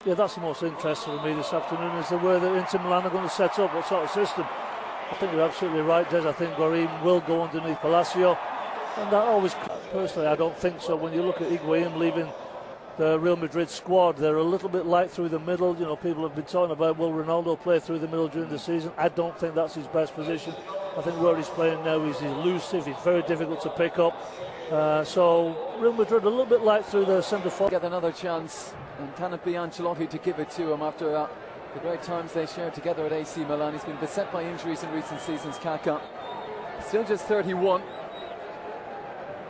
Yeah, that's the most interesting for me this afternoon, is the way that Inter Milan are going to set up, what sort of system. I think you're absolutely right, Des. I think Guarin will go underneath Palacio, and that always, personally, I don't think so. When you look at Higuain leaving the Real Madrid squad, they're a little bit light through the middle. You know, people have been talking about, will Ronaldo play through the middle during the season? I don't think that's his best position. I think where he's playing now, he's elusive, he's very difficult to pick up. So Real Madrid a little bit light through the centre forward. Get another chance, and can it be Andreolli to give it to him after the great times they shared together at AC Milan? He's been beset by injuries in recent seasons, Kaka. Still just 31.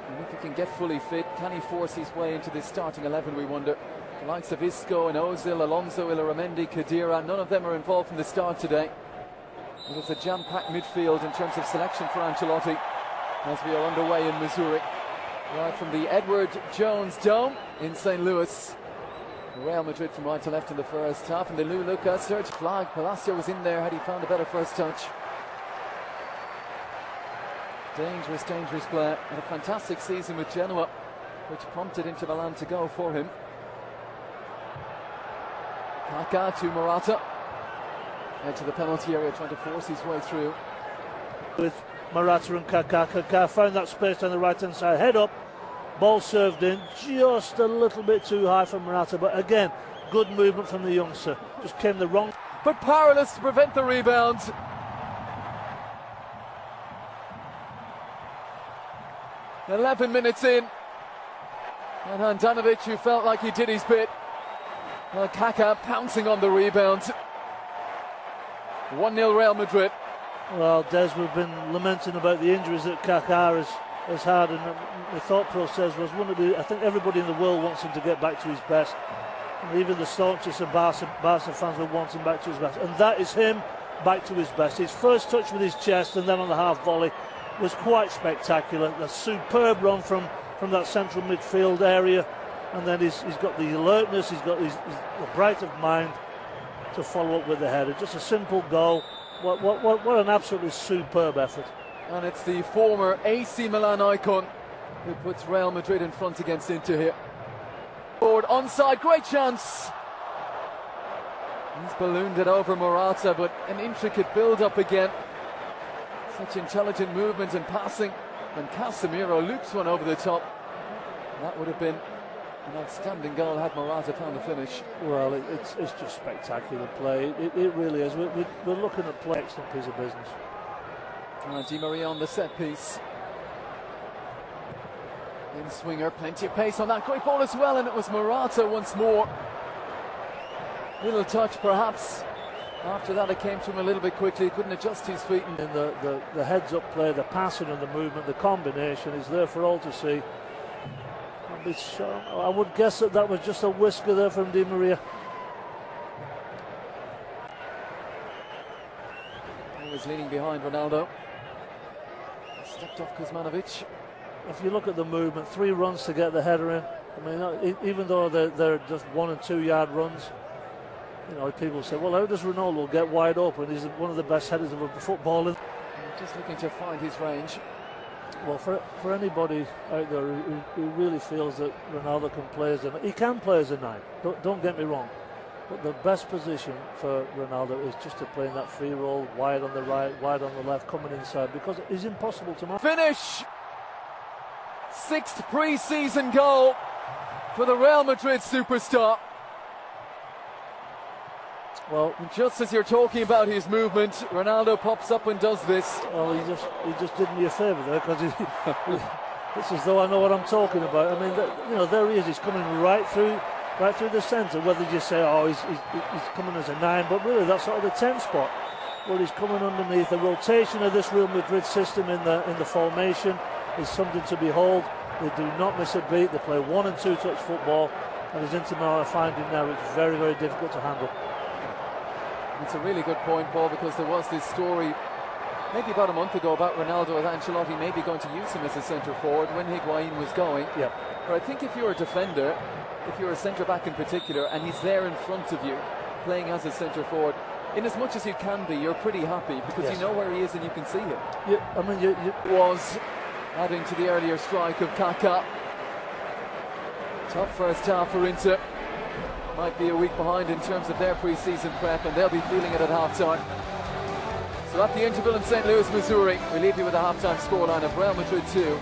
And if he can get fully fit, can he force his way into this starting 11, we wonder? The likes of Isco and Ozil, Alonso, Illaramendi, Khedira, none of them are involved from the start today. It was a jam-packed midfield in terms of selection for Andreolli as we are underway in Missouri. Right from the Edward Jones Dome in St. Louis. Real Madrid from right to left in the first half, and the Lou Lucas search flag. Palacio was in there had he found a better first touch. Dangerous, dangerous player. Had a fantastic season with Genoa, which prompted Inter Milan to go for him. Kaka to Morata. Head to the penalty area, trying to force his way through. With Morata and Kaka. Kaka found that space down the right-hand side. Head up. Ball served in, just a little bit too high for Morata, but again, good movement from the youngster. Just came the wrong... But powerless to prevent the rebound. "11 minutes in, and Handanovic, who felt like he did his bit. Well, Kaka pouncing on the rebound. 1-0 Real Madrid. Well, Des, we've been lamenting about the injuries that Kaka has had, and the thought process was, I think everybody in the world wants him to get back to his best. And even the staunchest of Barca fans will want him back to his best. And that is him back to his best. His first touch with his chest and then on the half volley was quite spectacular. A superb run from that central midfield area. And then he's got the alertness, he's got the bright of mind to follow up with the header. Just a simple goal. What an absolutely superb effort. And it's the former AC Milan icon who puts Real Madrid in front against Inter here. Forward, onside, great chance. He's ballooned it over Morata, but an intricate build-up again. Such intelligent movement and passing. And Casemiro loops one over the top. That would have been an outstanding goal had Morata found a finish. Well, it's just spectacular play. It really is. We're looking at play, excellent piece of business. Di Maria on the set piece. In swinger, plenty of pace on that great ball as well, and it was Morata once more. Little touch perhaps. After that it came to him a little bit quickly, he couldn't adjust his feet. And the heads up play, the passing and the movement, the combination is there for all to see. I would guess that was just a whisker there from Di Maria. He was leaning behind Ronaldo. Stepped off Kuzmanovic. If you look at the movement, 3 runs to get the header in. I mean, even though they're just 1 and 2 yard runs, you know, people say, well, how does Ronaldo get wide open? He's one of the best headers of a football. Just looking to find his range. Well, for anybody out there who really feels that Ronaldo can play as a 9, he can play as a 9. Don't get me wrong. But the best position for Ronaldo is just to play in that free roll, wide on the right, wide on the left, coming inside, because it's impossible to mark. Finish! 6th pre-season goal for the Real Madrid superstar. Well, just as you're talking about his movement, Ronaldo pops up and does this. Well, he just did me a favour there, because it's as though I know what I'm talking about. I mean, you know, there he is. He's coming right through the centre. Whether you say, oh, he's coming as a 9, but really that's sort of the 10 spot where he's coming underneath. The rotation of this Real Madrid system in the formation is something to behold. They do not miss a beat. They play 1 and 2 touch football, and as Inter Milan are finding now, it's very, very difficult to handle. It's a really good point, Paul, because there was this story maybe about a month ago about Ronaldo with Andreolli maybe going to use him as a centre forward when Higuain was going. Yeah. But I think if you're a defender, if you're a centre back in particular, and he's there in front of you playing as a centre forward, in as much as you can be, you're pretty happy because you know where he is and you can see him. Yeah, I mean, you was adding to the earlier strike of Kaka. Tough first half for Inter. might be a week behind in terms of their pre-season prep, and they'll be feeling it at half-time. So at the interval in St. Louis, Missouri, we leave you with a half-time scoreline of Real Madrid 2,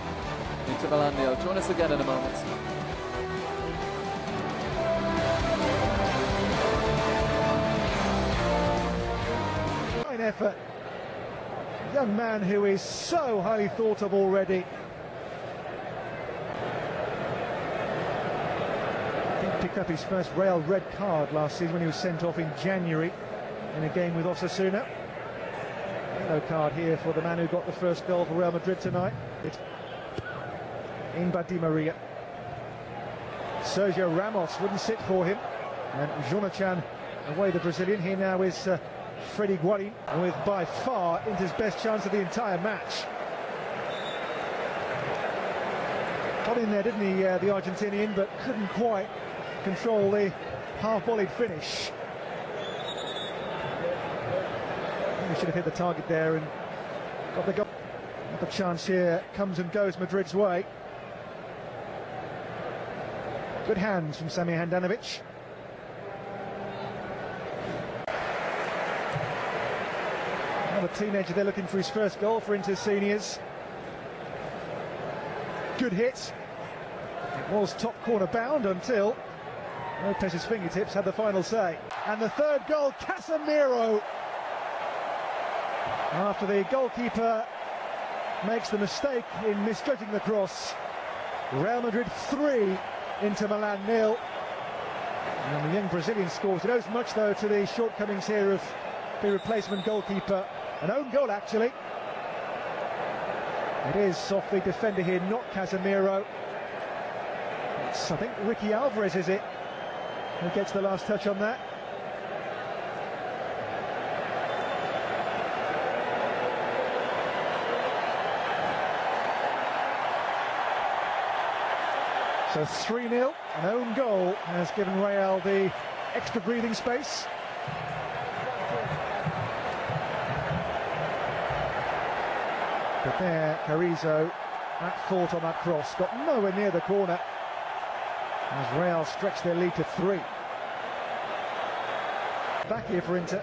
Inter Milan 0. Join us again in a moment. Fine effort. A young man who is so highly thought of already. Picked up his first Real red card last season when he was sent off in January in a game with Osasuna. Yellow card here for the man who got the first goal for Real Madrid tonight. It's Mbaye Di Maria. Sergio Ramos wouldn't sit for him, and Jonathan away the Brazilian. Here now is Freddy Guarin with by far Inter's best chance of the entire match. Got in there, didn't he, the Argentinian, but couldn't quite control the half-volleyed finish. He should have hit the target there and got the goal. Another chance here comes and goes Madrid's way. Good hands from Sami Handanovic. Another teenager there looking for his first goal for Inter seniors. Good hit. It was top corner bound until Lopez's fingertips had the final say. And the third goal, Casemiro. After the goalkeeper makes the mistake in misjudging the cross. Real Madrid 3, Inter Milan 0. And the young Brazilian scores. It owes much, though, to the shortcomings here of the replacement goalkeeper. An own goal, actually. It is off the defender here, not Casemiro. It's, I think, Ricky Alvarez, is it, who gets the last touch on that. So 3-0, an own goal has given Real the extra breathing space. But there, Carrizo at fault on that cross, got nowhere near the corner as Real stretch their lead to 3. Back here for Inter.